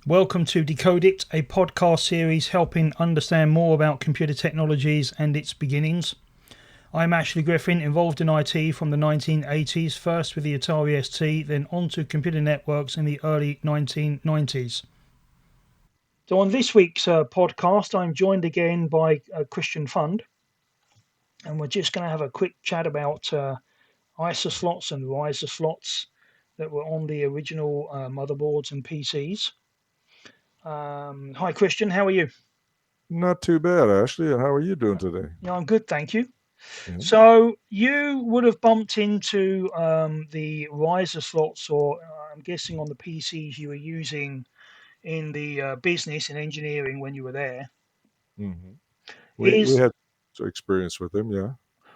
Welcome to Decode It, a podcast series helping understand more about computer technologies and its beginnings. I'm Ashley Griffin, involved in IT from the 1980s, first with the Atari ST, then on to computer networks in the early 1990s. So, on this week's podcast, I'm joined again by Christian Fund, and we're just going to have a quick chat about ISA slots and riser slots that were on the original motherboards and PCs. Hi, Christian, how are you? Not too bad, Ashley. And how are you doing today? Yeah, I'm good, thank you. Yeah. So you would have bumped into the riser slots, or I'm guessing on the PCs you were using in the business and engineering when you were there. hmm we Is had experience with them, yeah.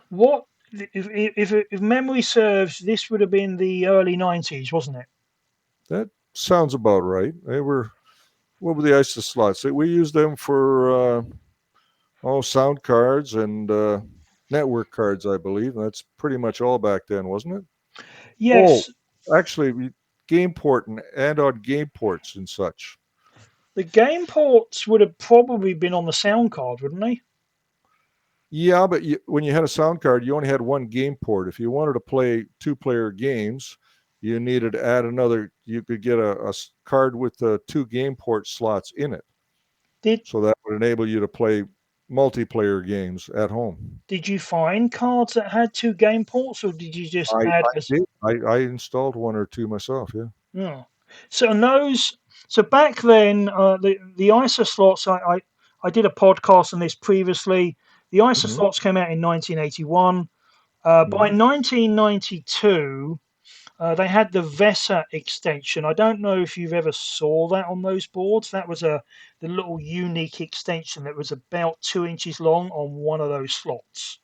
what if memory serves, this would have been the early 90s, wasn't it? That sounds about right. They were what were the ISA slots? We used them for sound cards and network cards, I believe. That's pretty much all back then, wasn't it? Oh, Yes, actually, game port and on game ports and such. the game ports would have probably been on the sound card, wouldn't they? Yeah, but when you had a sound card, you only had one game port. If you wanted to play two-player games, you needed to add another. You could get a card with two game port slots in it, Did so that would enable you to play multiplayer games at home. did you find cards that had two game ports, or did you just add I as did. I installed one or two myself. Yeah. yeah. So on those, so back then, the ISA slots, I did a podcast on this previously. The ISA hmm slots came out in 1981. By hmm 1992, they had the VESA extension. I don't know if you've ever saw that on those boards. That was the little unique extension that was about 2 inches long on one of those slots.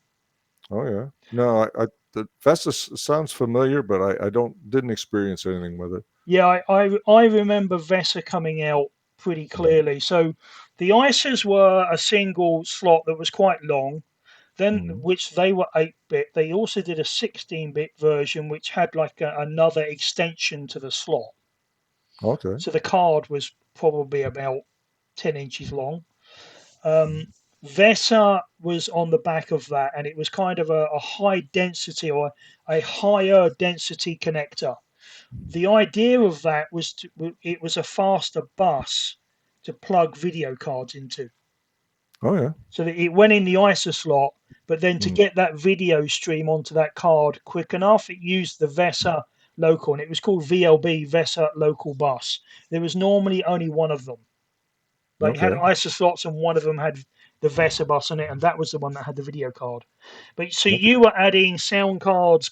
Oh yeah. No, the Vestas sounds familiar, but I didn't experience anything with it. Yeah, I remember VESA coming out pretty clearly. So the ISAs were a single slot that was quite long, then hmm which they were 8-bit. They also did a 16-bit version which had like another extension to the slot. Okay. So the card was probably about 10 inches long. Um, VESA was on the back of that, and it was kind of a high density or a higher density connector. The idea of that was it was a faster bus to plug video cards into. Oh yeah. So that it went in the ISA slot, but then to Mm. get that video stream onto that card quick enough, it used the VESA local, and it was called VLB VESA local bus. There was normally only one of them. Like you had Okay. ISA slots, and one of them had the VESA bus on it, and that was the one that had the video card. But so Okay. you were adding sound cards,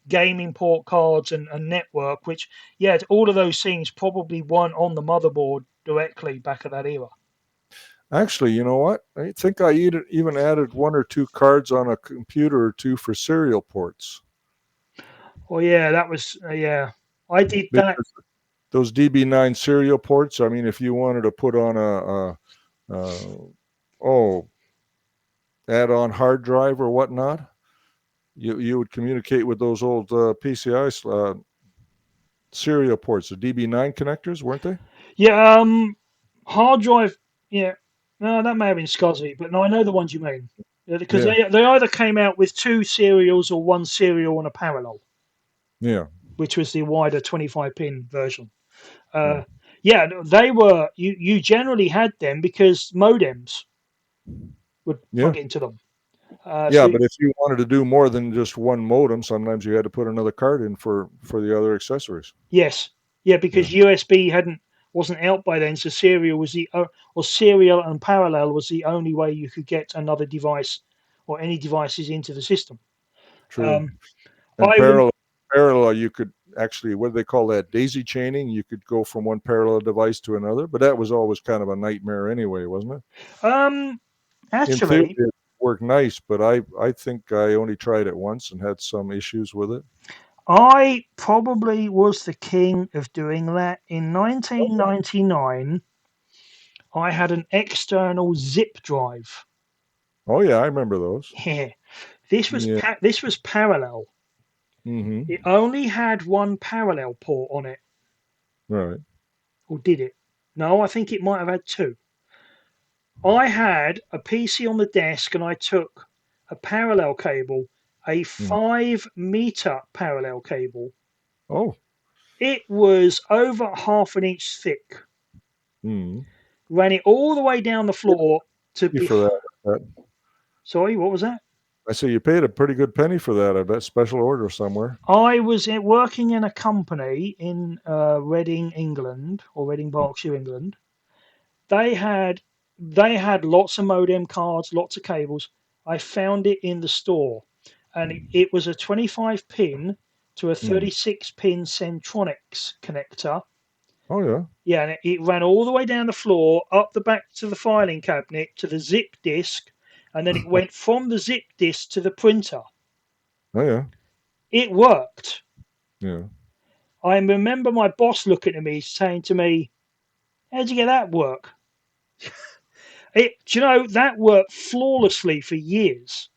gaming port cards, and network, which yeah, all of those things probably weren't on the motherboard directly back at that era. Actually, you know what? I think I even added one or two cards on a computer or two for serial ports Oh yeah, that was yeah. I did that. because those DB9 serial ports. I mean, if you wanted to put on a oh add-on hard drive or whatnot, you would communicate with those old PCI serial ports, the DB9 connectors, weren't they? Yeah, hard drive. Yeah, no, that may have been SCSI, but no, I know the ones you mean. Yeah, because Yeah, they either came out with two serials or one serial and a parallel, yeah. which was the wider 25 pin version. Uh, Mm. yeah, they were. You generally had them because modems would Yeah. plug into them. Yeah, So but if you wanted to do more than just one modem, sometimes you had to put another card in for the other accessories. yes, yeah, Yeah. because USB wasn't out by then, so serial was or serial and parallel was the only way you could get another device or any devices into the system. True. Um, And I rem- parallel, you could actually, what do they call that? Daisy chaining. You could go from one parallel device to another, but that was always kind of a nightmare anyway, wasn't it? um, In theory, actually, it worked nice, but I think I only tried it once and had some issues with it. I probably was the king of doing that. In 1999, I had an external zip drive. Oh yeah, I remember those. Yeah, Yeah. this was parallel. Mm-hmm. It only had one parallel port on it, Right. or did it? No, I think it might have had two. I had a PC on the desk and I took a parallel cable, a Mm. 5 meter parallel cable. Oh. It was over half an inch thick. Mm. Ran it all the way down the floor to You be. for that. Sorry, what was that? I say you paid a pretty good penny for that. I bet special order somewhere. I was working in a company in Reading, England, or Reading, Berkshire, England. They had lots of modem cards, lots of cables. I found it in the store, and it was a 25 pin to a Mm. 36 pin Centronics connector. Oh yeah. Yeah, and it ran all the way down the floor, up the back to the filing cabinet, to the zip disk, and then it went from the zip disk to the printer. Oh yeah. It worked. Yeah. I remember my boss looking at me saying to me, "How'd you get that work?" Do you know that worked flawlessly for years?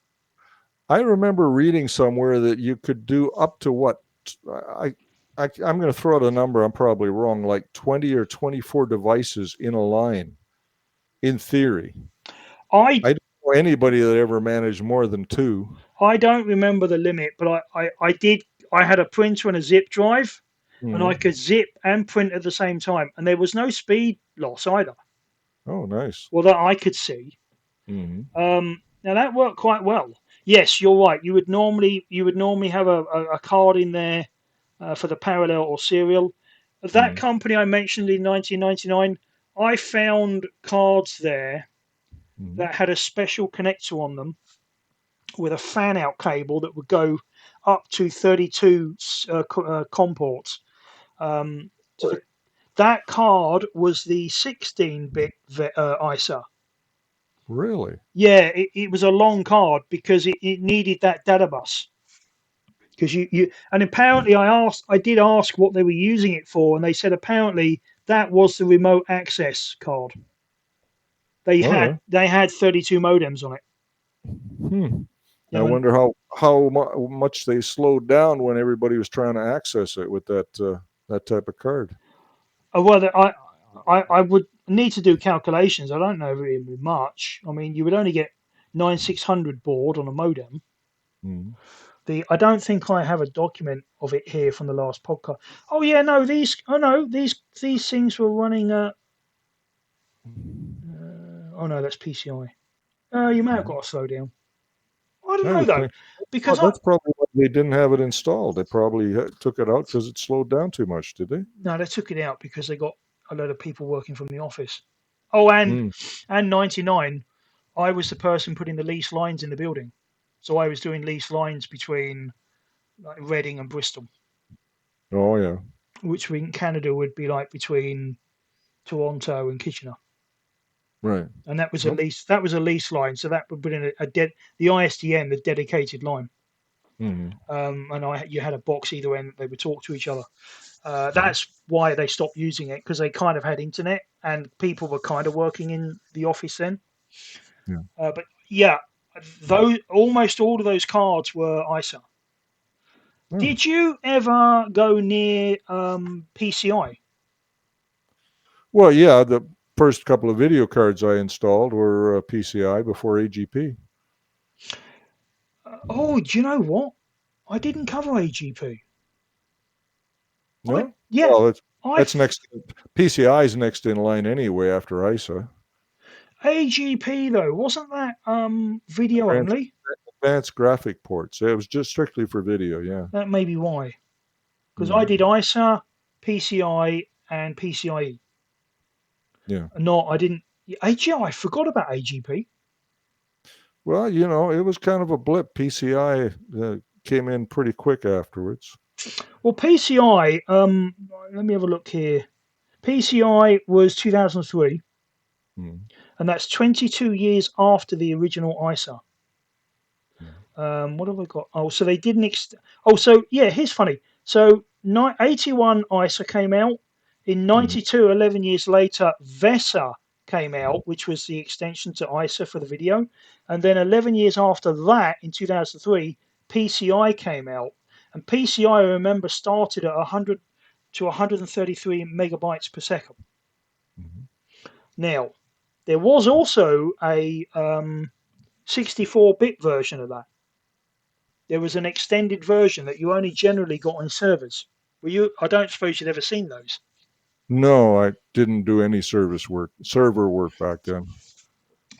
I remember reading somewhere that you could do up to what I, I'm going to throw out a number. I'm probably wrong. Like 20 or 24 devices in a line, in theory. I I don't know anybody that ever managed more than two. I don't remember the limit, but I did. I had a printer and a zip drive, and I Mm. could zip and print at the same time, and there was no speed loss either. Oh, nice. Well, that I could see. Mm. Now that worked quite well. Yes, you're right. You would normally have a card in there for the parallel or serial. That Mm. company I mentioned in 1999, I found cards there Mm. that had a special connector on them with a fan out cable that would go up to 32 COM ports. Um, to the, that card was the 16-bit ISA. Really? Yeah, it was a long card because it needed that data bus. Because you and apparently I did ask what they were using it for, and they said apparently that was the remote access card. They Oh had yeah. they had 32 modems on it. Hmm. You I know, and wonder much they slowed down when everybody was trying to access it with that type of card. well, I would need to do calculations. I don't know really much. I mean, you would only get 9600 baud on a modem. Mm. I don't think I have a document of it here from the last podcast. Oh yeah, no, these things were running. Oh no, that's PCI. You may have Mm. got to slow down. I don't I know would though, think. Well, because that's probably why they didn't have it installed. They probably took it out because it slowed down too much. Did they? no, they took it out because they got a load of people working from the office. Oh, Mm. and 99, I was the person putting the lease lines in the building, so I was doing lease lines between like Reading and Bristol, Oh yeah. which in Canada would be like between Toronto and Kitchener. Right. And that was a Okay. lease line, so that would put in the ISDN, the dedicated line. Mm. And you had a box either end that they would talk to each other. Mm. That's why they stopped using it because they kind of had internet and people were kind of working in the office then. Yeah. But yeah, those almost all of those cards were ISA. Oh. Did you ever go near PCI? Well, yeah. The first couple of video cards I installed were PCI before AGP. Oh, do you know what? I didn't cover AGP. No. Yeah, Well, I that's next. PCI is next in line anyway after ISA. AGP though wasn't that video Advanced, only? advanced graphic ports. It was just strictly for video. Yeah. That may be why. Because I Mm. did ISA, PCI, and PCIe. Yeah. No, I didn't. AGI, I forgot about AGP. Well, it was kind of a blip. PCI came in pretty quick afterwards. Well, PCI. Let me have a look here. PCI was 2003, Mm. and that's 22 years after the original ISA. Mm. What have I got? Oh, so they didn't. Oh, so yeah, here's funny. So 81 ISA came out. In Mm. 92, 11 years later, VESA came out, which was the extension to ISA for the video. And then 11 years after that, in 2003, PCI came out. And PCI, I remember, started at 100 to 133 megabytes per second. Mhm. Now, there was also a 64-bit version of that. There was an extended version that you only generally got on servers. I don't suppose you'd ever seen those. No, I didn't do any server work back then.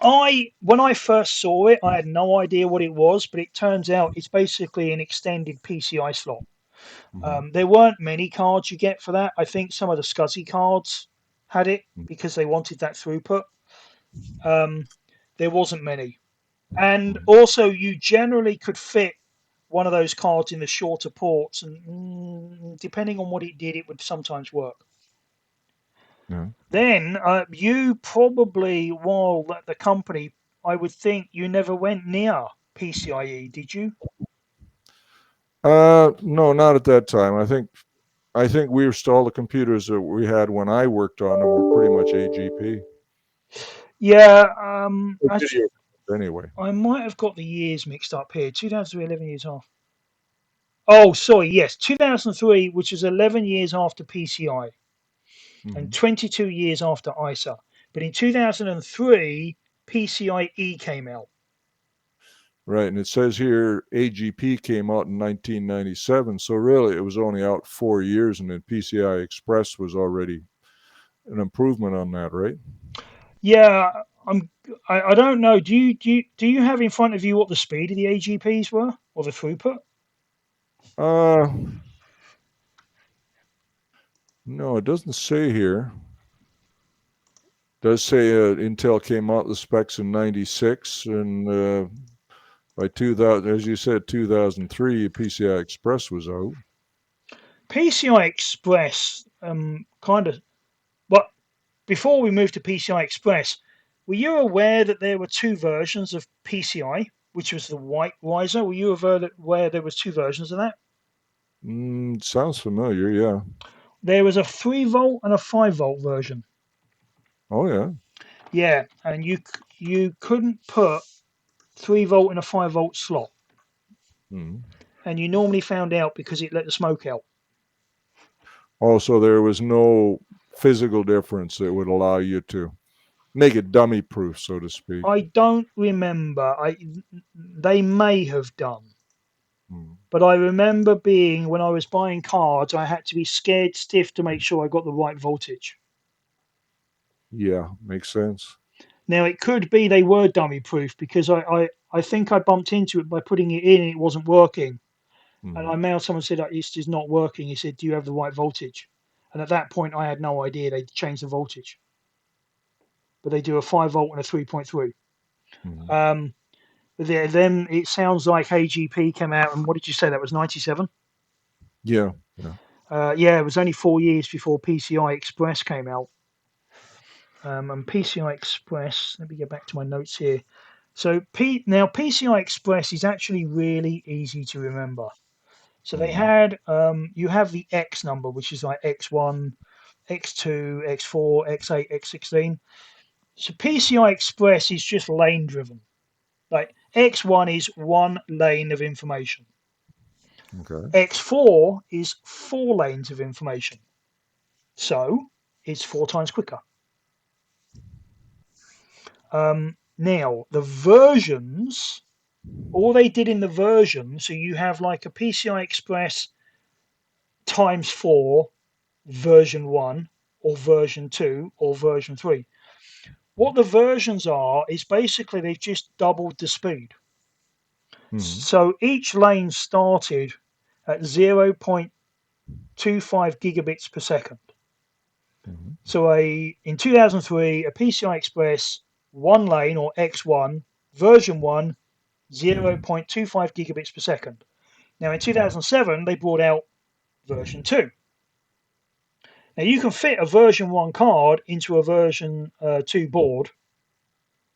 When I first saw it, I had no idea what it was, but it turns out it's basically an extended PCI slot. Mhm. There weren't many cards you get for that. I think some of the SCSI cards had it because they wanted that throughput. Um, there wasn't many, and Mhm. also you generally could fit one of those cards in the shorter ports, and depending on what it did, it would sometimes work. Yeah. Then you probably, while at the company, I would think you never went near PCIe, did you? No, not at that time. I think we were still the computers that we had when I worked on them were pretty much AGP. Yeah, actually, Video anyway. I might have got the years mixed up here. 2003, 11 years off. Oh, sorry, yes, 2003, which is 11 years after PCI and Mhm. 22 years after ISA. But in 2003, PCIe came out. Right, and it says here AGP came out in 1997, so really it was only out 4 years, and then PCI Express was already an improvement on that, right? Yeah, I don't know. Do you have in front of you what the speed of the AGPs were or the throughput? Uh, no, it doesn't say here. It does say Intel came out the specs in '96, and by 2000, as you said, 2003, PCI Express was out. PCI Express, kind of. But before we move to PCI Express, were you aware that there were two versions of PCI, which was the white riser? Were you aware there was two versions of that? Sounds familiar, yeah. There was a 3 volt and a 5 volt version. Oh, yeah. Yeah, and you couldn't put 3 volt in a 5 volt slot, Mhm. and you normally found out because it let the smoke out. Also, there was no physical difference that would allow you to make it dummy proof, so to speak. I don't remember. They may have done, Mm. but I remember being when I was buying cards, I had to be scared stiff to make sure I got the right voltage. Yeah, makes sense. Now it could be they were dummy proof because I think I bumped into it by putting it in and it wasn't working. And I Mhm. mailed someone said it's just not working. He said, "Do you have the right voltage?" And at that point, I had no idea they'd changed the voltage, but they do a 5 volt and a 3.3. Mhm. Um, then it sounds like AGP came out, and what did you say that was 97? Yeah, yeah. Yeah, it was only 4 years before PCI Express came out. And PCI Express, let me get back to my notes here. So now PCI Express is actually really easy to remember. So they Mhm. had you have the X number, which is like X1, X2, X4, X8, X16. So PCI Express is just lane driven. Like X1 is one lane of information. Okay. X4 is 4 lanes of information. So it's 4 times quicker. Now, the versions, all they did in the version, so you have like a PCI Express times 4 version 1 or version 2 or version 3. What the versions are is basically they've just doubled the speed. Mhm. So each lane started at 0.25 gigabits per second. Mhm. So in 2003, a PCI Express one lane or X1 version 1 0.25 gigabits per second. Now in 2007, they brought out version 2. Now you can fit a version 1 card into a version 2 board,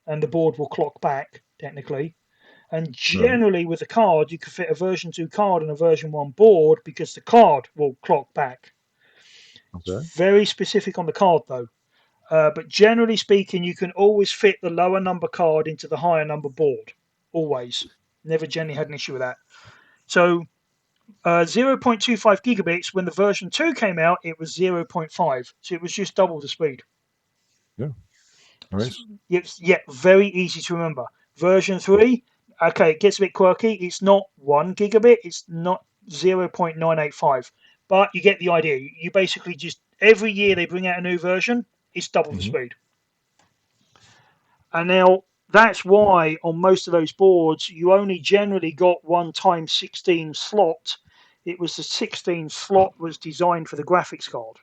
and the board will clock back technically. And Right. generally, with the card, you can fit a version 2 card and a version 1 board because the card will clock back. Okay. It's very specific on the card though. But generally speaking, you can always fit the lower number card into the higher number board. Always. Never generally had an issue with that. So 0.25 gigabits, when the version 2 came out, it was zero point 0.5. So it was just double the speed. Yeah. Nice. Yeah, very easy to remember. Version 3, okay, it gets a bit quirky. It's not 1 gigabit, it's not 0.985, but you get the idea. You basically just, every year they bring out a new version, it's double the Hmm. speed. And now that's why on most of those boards, you only generally got 1 x 16 slot. It was the 16 slot was designed for the graphics card.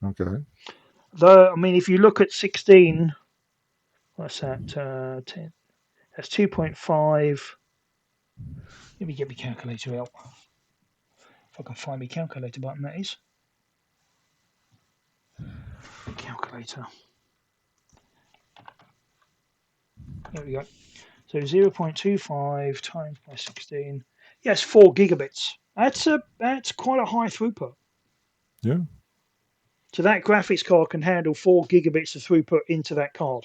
Okay. Though, I mean, if you look at 16, what's that? 10. That's 2.5. Let me get my calculator out. If I can find my calculator button, that is. Calculator. There we go. So 0.25 times by 16. Yes, 4 gigabits. That's quite a high throughput. Yeah. So that graphics card can handle 4 gigabits of throughput into that card.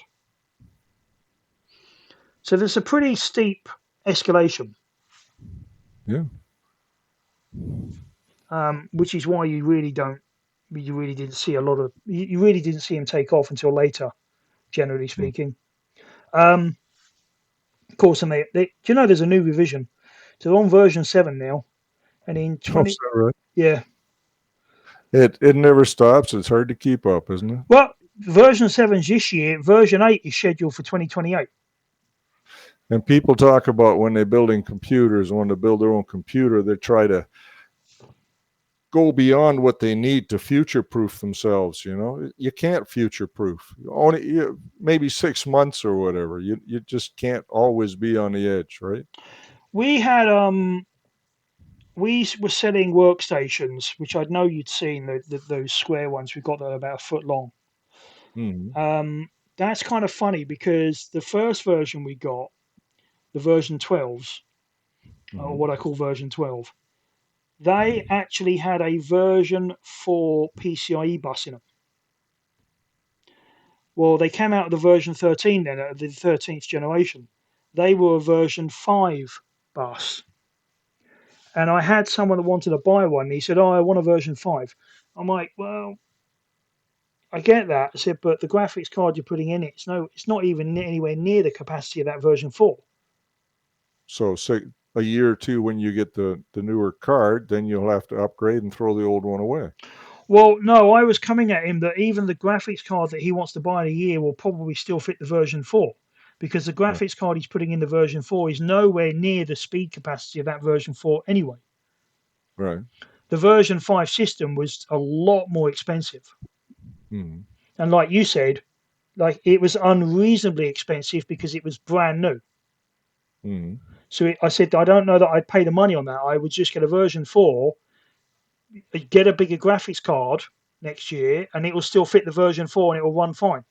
So there's a pretty steep escalation, Yeah. which is why you really didn't see a lot of, you really didn't see him take off until later, generally Mm. speaking. Of course, and do you know there's a new revision? So they're on version 7 now, and in Oh, is 20, that right? yeah, It never stops. It's hard to keep up, isn't it? well, version 7's this year. Version 8 is scheduled for 2028. And people talk about when they're building computers, when they build their own computer, they try to go beyond what they need to future proof themselves. You can't future proof. Only maybe 6 months or whatever. You just can't always be on the edge, right? We had we were selling workstations, which I know you'd seen those square ones. We got that about a foot long. Hmm. That's kind of funny because the first version we got, the version 12s, or Hmm. what I call version 12, they actually had a version for PCIe bus in them. Well, they came out of the version 13 then, the 13th generation. They were a version 5 bus. And I had someone that wanted to buy one. And he said, "Oh, I want a version 5." I'm like, "Well, I get that." I said, "But the graphics card you're putting in it's not even anywhere near the capacity of that version 4." So say a year or two when you get the newer card, then you'll have to upgrade and throw the old one away. Well, no, I was coming at him that even the graphics card that he wants to buy in a year will probably still fit the version 4 because the Right. graphics card he's putting in the version 4 is nowhere near the speed capacity of that version 4 anyway. Right. The version 5 system was a lot more expensive. Hmm. And like you said, like it was unreasonably expensive because it was brand new. Hmm. So I said, I don't know that I'd pay the money on that. I would just get a version 4, get a bigger graphics card next year, and it will still fit the version 4 and it will run fine.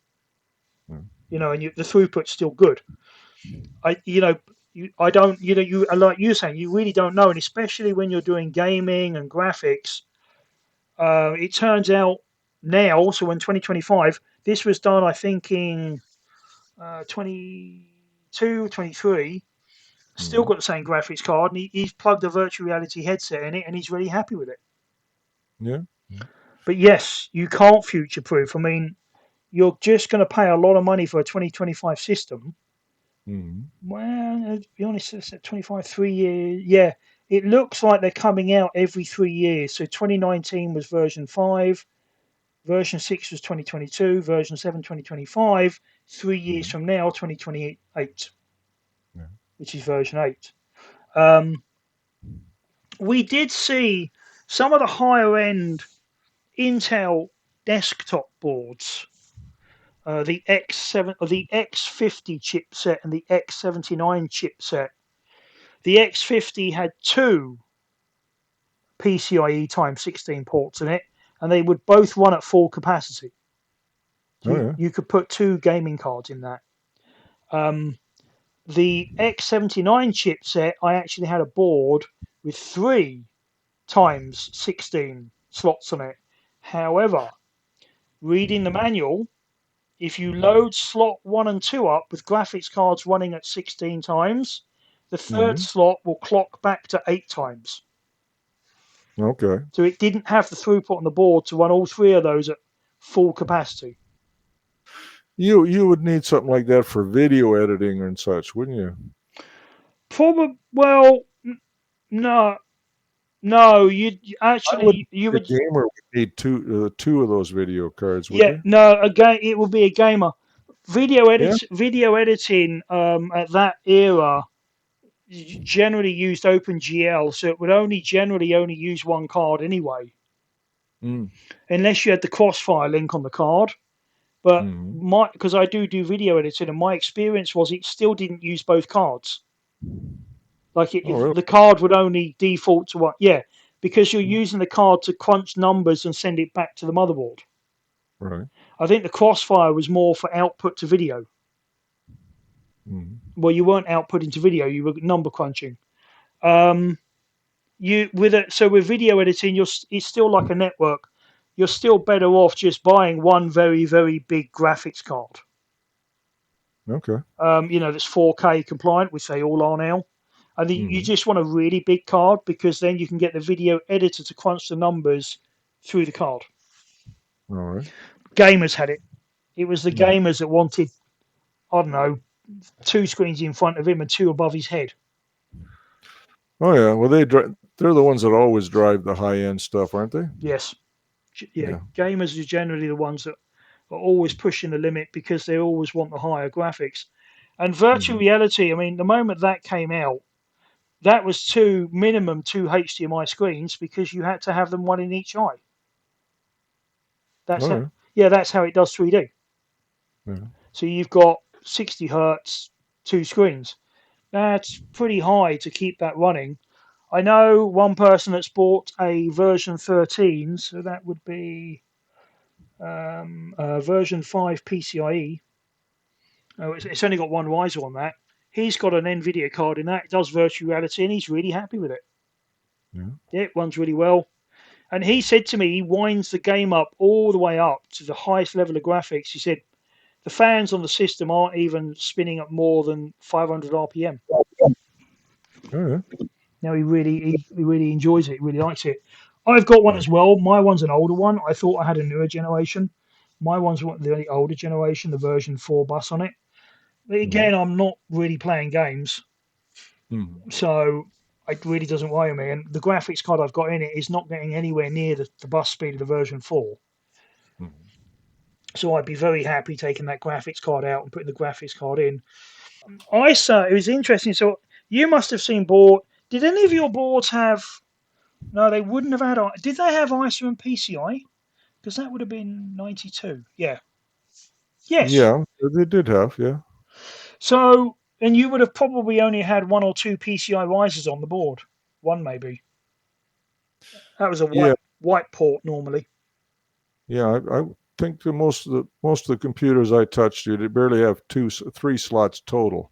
And the throughput's still good. I don't, you like you saying, you really don't know, and especially when you're doing gaming and graphics, it turns out now. So in 2025, this was done, I think, in 22, 23. Still Hmm. got the same graphics card, and he's plugged a virtual reality headset in it, and he's really happy with it. Yeah. But yes, you can't future proof. I mean, you're just going to pay a lot of money for a 2025 system. Hmm. Well, to be honest, it's at 25, 3 years. Yeah, it looks like they're coming out every 3 years. So 2019 was version 5, version 6 was 2022, version 7, 2025. 3 years Hmm. from now, 2028, Yeah. which is version 8. Um, we did see some of the higher end Intel desktop boards, the X7 or the X50 chipset and the X79 chipset. The X50 had two PCIe times 16 ports in it, and they would both run at full capacity. So Oh you, yeah. you could put two gaming cards in that. Um, the X79 chipset, I actually had a board with three times 16 slots on it. However, reading the manual, if you load slot 1 and 2 up with graphics cards running at 16 times, the third Hmm. slot will clock back to 8 times. Okay. So it didn't have the throughput on the board to run all three of those at full capacity. You would need something like that for video editing and such, wouldn't you? Probably. Well, no, no. You I would actually you think would. a gamer would need two of those video cards, would Yeah, they? no. Again, it will be a gamer. Yeah. Video editing. At that era, generally used OpenGL, so it would only generally only use one card anyway, Mm. unless you had the Crossfire link on the card. But Mm. my because I do video editing, and my experience was it still didn't use both cards. Like Oh, really? the card would only default to one. Yeah, because you're using the card to crunch numbers and send it back to the motherboard. Right. I think the Crossfire was more for output to video. Mm. Well, you weren't outputting to video; you were number crunching. Um, you with it, so with video editing, it's still like a network. You're still better off just buying one very big graphics card. Okay. That's 4K compliant, which they all are now. And you Mm. just want a really big card because then you can get the video editor to crunch the numbers through the card. All right. Gamers had it. It was the Mm. gamers that wanted, I don't know, two screens in front of him and two above his head. Oh yeah. Well, they're the ones that always drive the high end stuff, aren't they? Yes. Yeah. Yeah. Gamers are generally the ones that are always pushing the limit because they always want the higher graphics. And virtual Mm. reality, I mean, the moment that came out, that was minimum two HDMI screens because you had to have them one in each eye. That's Oh how, yeah. yeah, that's how it does 3D. Yeah. So you've got 60 hertz, two screens. That's pretty high to keep that running. I know one person that's bought a version 13, so that would be version 5 PCIe. Oh, it's only got one riser on that. He's got an NVIDIA card in that. It does virtual reality, and he's really happy with it. Yeah. Yeah, it runs really well. And he said to me, he winds the game up all the way up to the highest level of graphics. He said the fans on the system aren't even spinning at more than 500 RPM. Oh yeah. Now he really enjoys it. He really likes it. I've got one Right. as well. My one's an older one. I thought I had a newer generation. My one's the older generation, the version 4 bus on it. But Mm. again, I'm not really playing games, Mm. so it really doesn't worry me. And the graphics card I've got in it is not getting anywhere near the bus speed of the version 4. Mm. So I'd be very happy taking that graphics card out and putting the graphics card in. ISA, it was interesting. So you must have seen board. Did any of your boards have? No, they wouldn't have had. Did they have ISA and PCI? Because that would have been 92. Yeah. Yes. Yeah. They did have. Yeah. So, and you would have probably only had one or two PCI risers on the board. One maybe. That was a Yeah. white port normally. Yeah. I think the most of the computers I touched, you they barely have three slots total.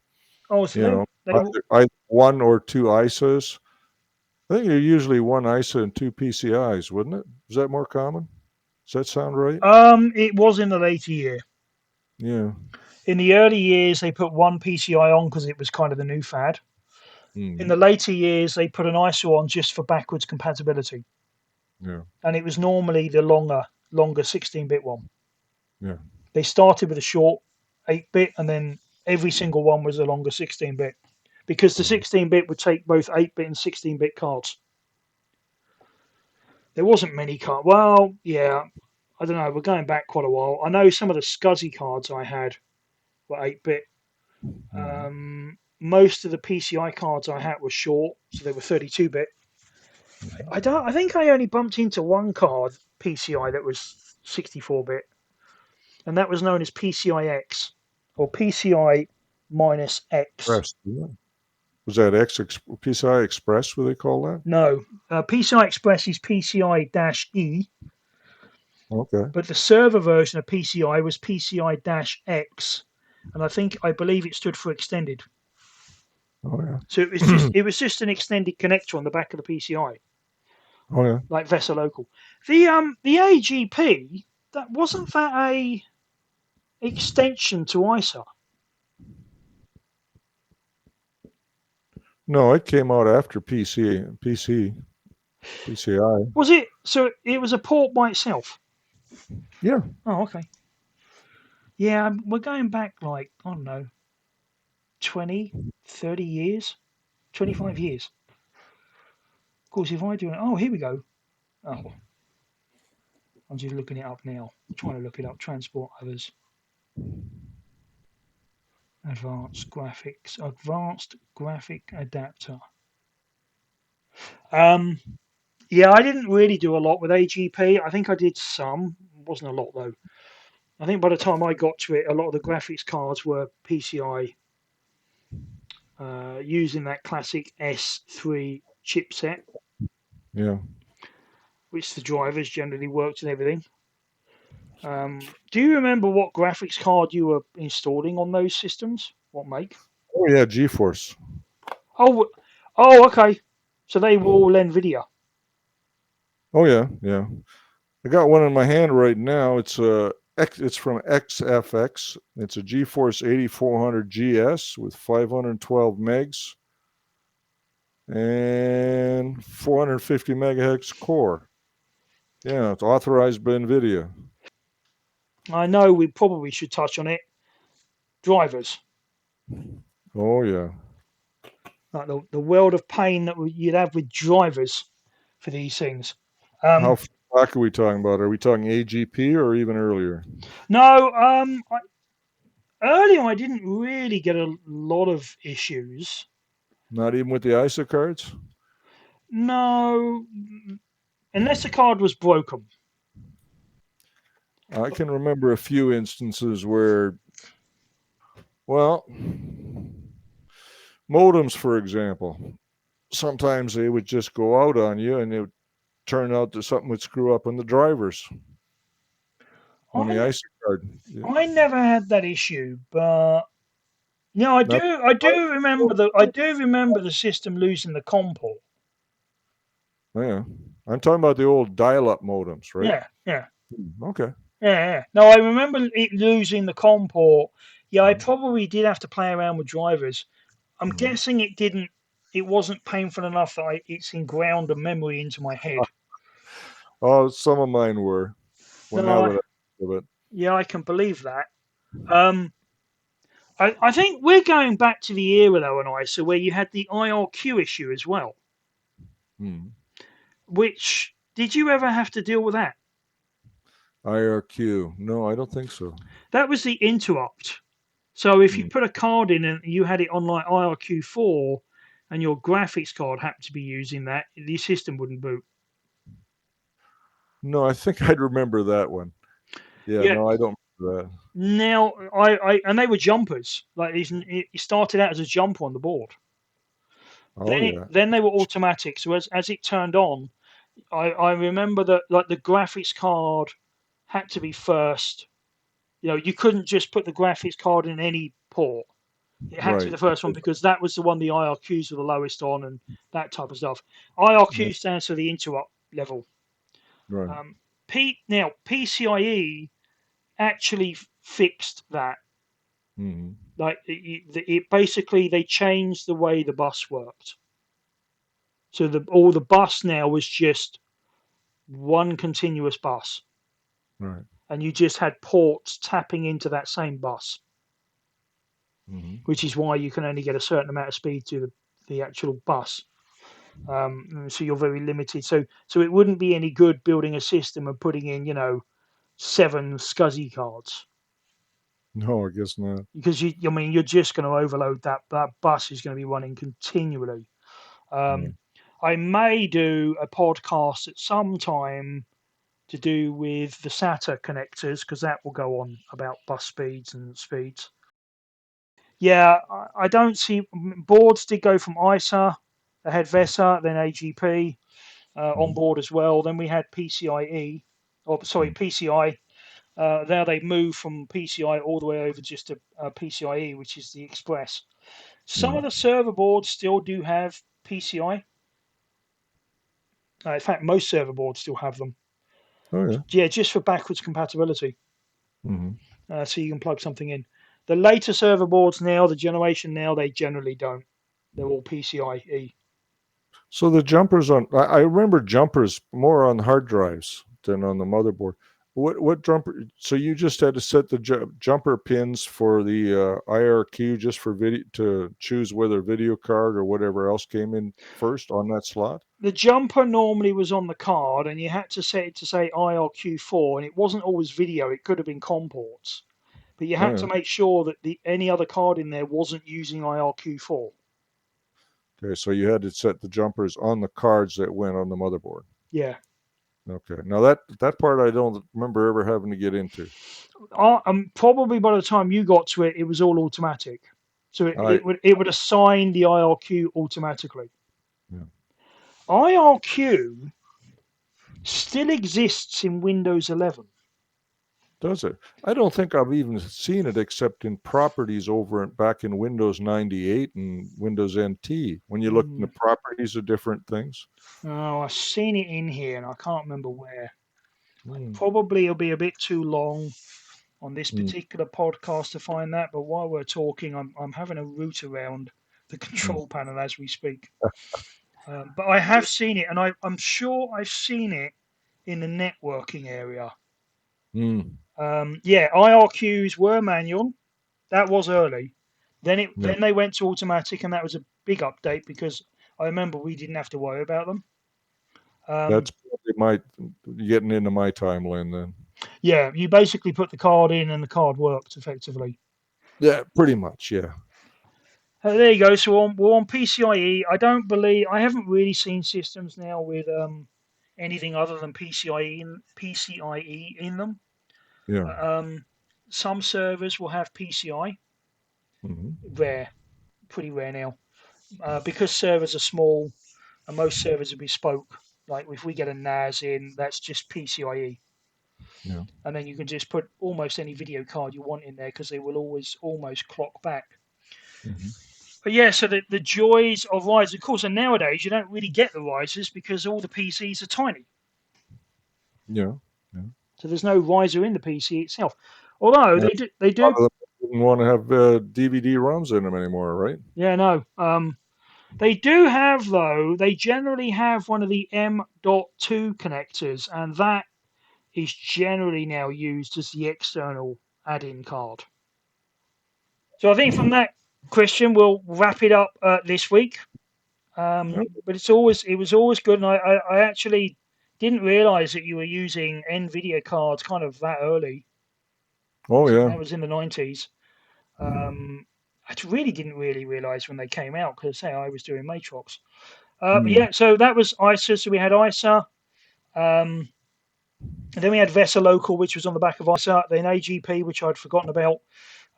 Oh, so You know, they either one or two ISAs. I think you're usually one ISA and two PCIs, wouldn't it? Is that more common? Does that sound right? it was in the later year. Yeah. In the early years, they put one PCI on because it was kind of the new fad. In Mm. the later years, they put an ISO on just for backwards compatibility, Yeah. and it was normally the longer 16-bit one. Yeah. They started with a short 8-bit, and then every single one was a longer 16-bit because the Right. 16-bit would take both 8-bit and 16-bit cards. There wasn't many cards. Well, yeah, I don't know. We're going back quite a while. I know some of the SCSI cards I had were 8-bit. Mm. Most of the PCI cards I had were short, so they were 32-bit. Mm. I don't. I think I only bumped into one card PCI that was 64-bit, and that was known as PCI-X or PCI minus X. Express. Yeah. Was that PCI Express? What they call that? No, PCI Express is PCI-E, Okay. but the server version of PCI was PCI-X, and I believe it stood for extended. Oh So yeah. it was just an extended connector on the back of the PCI, Oh yeah. like Vesa Local. The AGP, that wasn't that a extension to ISA. No, it came out after PCI. Was it? So it was a port by itself. Yeah. Oh, okay. Yeah, we're going back like, I don't know, 20, 30 years, 25 years. Of course, if I do it, oh, here we go. Oh, I'm just looking it up now. I'm trying to look it up. Transport others. Advanced graphic adapter. Um, yeah, I didn't really do a lot with AGP. I think I did some. It wasn't a lot though. I think by the time I got to it, a lot of the graphics cards were PCI using that classic S3 chipset, Yeah. which the drivers generally worked and everything. Do you remember what graphics card you were installing on those systems? What make? Oh yeah, GeForce. Oh, oh, okay. So they were all NVIDIA. Oh yeah, yeah. I got one in my hand right now. It's from XFX. It's a GeForce 8400 GS with 512 megs and 450 megahertz core. Yeah, it's authorized by NVIDIA. I know we probably should touch on it. Drivers, Oh yeah. like the world of pain that you'd have with drivers for these things. How Um, far back are we talking about? Are we talking AGP or even earlier? no, earlier I didn't really get a lot of issues. Not even with the ISO cards? No, unless the card was broken. I can remember a few instances where, well, modems, for example, sometimes they would just go out on you and it would turn out that something would screw up on the drivers on the I ISO card. Yeah. I never had that issue, but no, I do. Not, I do remember the system losing the COM port. yeah. I'm talking about the old dial up modems, right? Yeah, yeah, Okay. yeah, yeah. No, I remember it losing the COM port. Yeah, I probably did have to play around with drivers. I'm Mhm. guessing it didn't. It wasn't painful enough that it's inground a memory into my head. Oh, some of mine were. Well, No, now that I think of it. yeah, I can believe that. Um, I think we're going back to the era though, and ISA where you had the IRQ issue as well. Hmm. Which did you ever have to deal with that? IRQ. No, I don't think so. That was the interrupt. So if you Hmm. put a card in and you had it on like IRQ4 and your graphics card happened to be using that, the system wouldn't boot. No, I think I'd remember that one. Yeah, Yeah. no, I don't remember that. Now I and they were jumpers. Like it started out as a jumper on the board. Oh yeah. Then they were automatic. So as it turned on, I remember that like the graphics card had to be first. You know, you couldn't just put the graphics card in any port. It had to be Right. the first one because that was the one the IRQs were the lowest on and that type of stuff. Yeah, IRQ stands for the interrupt level. right. Um, now PCIe actually fixed that. Hmm. Like it basically they changed the way the bus worked. So all the bus now was just one continuous bus, Right. and you just had ports tapping into that same bus, Hmm. which is why you can only get a certain amount of speed to the actual bus. So you're very limited. So it wouldn't be any good building a system and putting in, 7 SCSI cards No, I guess not. because I mean, you're just going to overload that bus is going to be running continually. Yeah. Um, I may do a podcast at some time to do with the SATA connectors because that will go on about bus speeds and speeds. Yeah, I don't see boards did go from ISA, they had VESA, then AGP. On Mhm. board as well. Then we had PCIe, or sorry, Mm. PCI. Now they moved from PCI all the way over just to PCIe, which is the Express. Some of Mm. the server boards still do have PCI. In fact, most server boards still have them. Oh yeah. Yeah, just for backwards compatibility, Hmm. so you can plug something in. The later server boards now, the generation now, they generally don't. They're all PCIe. So the jumpers on, I remember jumpers more on hard drives than on the motherboard. What jumper? So you just had to set the jumper pins for the IRQ just for video to choose whether video card or whatever else came in first on that slot. The jumper normally was on the card, and you had to set it to say IRQ4, and it wasn't always video. It could have been COM ports, but you Oh had yeah. to make sure that any other card in there wasn't using IRQ4. Okay, so you had to set the jumpers on the cards that went on the motherboard. Yeah. Okay. Now that part I don't remember ever having to get into. Probably by the time you got to it, it was all automatic. So I it would assign the IRQ automatically. yeah. IRQ still exists in Windows 11. Does it? I don't think I've even seen it except in properties over back in Windows 98 and Windows NT. When you look in the Mm. properties of different things. Oh, I've seen it in here, and I can't remember where. Mm, Probably it'll be a bit too long on this mm, particular podcast to find that. But while we're talking, I'm having a root around the mm, control panel as we speak. But I have seen it, and I'm sure I've seen it in the networking area. mm. Yeah, IRQs were manual. That was early. Yeah, Then they went to automatic, and that was a big update because I remember we didn't have to worry about them. that's probably my getting into my timeline then. Yeah, you basically put the card in, and the card worked effectively. Yeah, pretty much. Yeah. There you go. So we're on PCIe. I haven't really seen systems now with anything other than PCIe in them. Yeah. Um, some servers will have PCI. Hmm. Rare, pretty rare now, because servers are small and most servers are bespoke. Like if we get a NAS in, that's just PCIe, Yeah. and then you can just put almost any video card you want in there because they will always almost clock back. Hmm. But yeah, so the joys of risers, of course, and nowadays you don't really get the risers because all the PCs are tiny. Yeah. Yeah. So there's no riser in the PC itself. Although A they lot do, of them didn't want to have DVD ROMs in them anymore, right? yeah, no. They do have though. They generally have one of the M.2 connectors, and that is generally now used as the external add-in card. So I think from that, Christian, we'll wrap it up this week. Yeah. But it was always good, and I actually didn't realise that you were using NVIDIA cards kind of that early. Oh yeah. That was in the 90s. I really didn't really realise when they came out because say I was doing Matrox. But Mm. yeah, so that was ISA. So we had ISA. Um, and then we had VESA Local, which was on the back of ISA. Then AGP, which I'd forgotten about.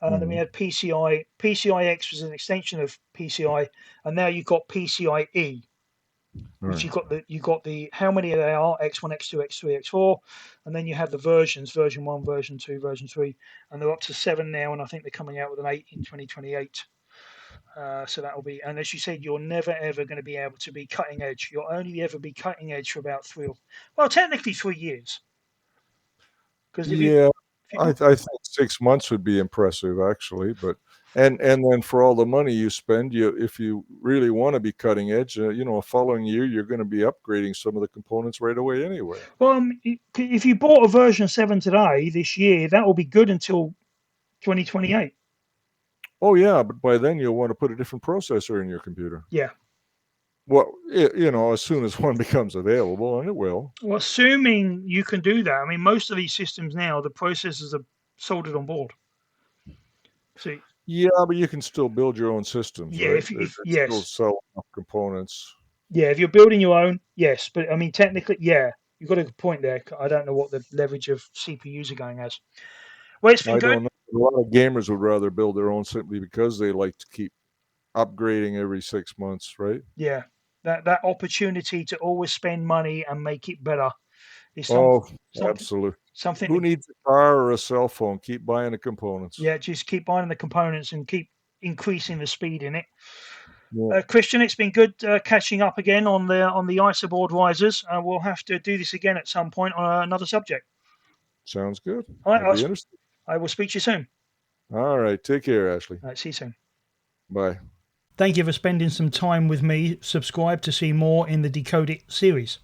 Then we Hmm. had PCI. PCIX was an extension of PCI, and now you've got PCIe, All which right. you got the how many they are X1, X2, X3, X4, and then you have the versions: version 1, version 2, version 3, and they're up to 7 now, and I think they're coming out with an 8 in 2028. So that'll be, and as you said, you're never ever going to be able to be cutting edge. You'll only ever be cutting edge for about well, technically 3 years. Because Yeah, if you I bought, I think 6 months would be impressive actually, but and then for all the money you spend, you if you really want to be cutting edge, following year you're going to be upgrading some of the components right away anyway. well, if you bought a version 7 today, this year, that will be good until 2028. Oh yeah, but by then you'll want to put a different processor in your computer. Yeah. Well, as soon as one becomes available, and it will. Well, assuming you can do that, I mean, most of these systems now, the processors are soldered on board. So Yeah, but you can still build your own systems, yeah, right? They if still yes, sell enough components. yeah, if you're building your own, yes, but I mean, technically, yeah, you've got a good point there. I don't know what the leverage of CPUs are going as. Well, it's been I good. don't know. A lot of gamers would rather build their own simply because they like to keep upgrading every 6 months, right? Yeah, that opportunity to always spend money and make it better is Oh, something absolutely. something Who to needs a car or a cell phone? Keep buying the components. yeah, just keep buying the components and keep increasing the speed in it. Yeah, Christian, it's been good catching up again on the ISA board risers. We'll have to do this again at some point on another subject. sounds good. All right, I'll be interested. I will speak to you soon. All right. Take care, Ashley. All right, see you soon. Bye. Thank you for spending some time with me. Subscribe to see more in the Decode It series.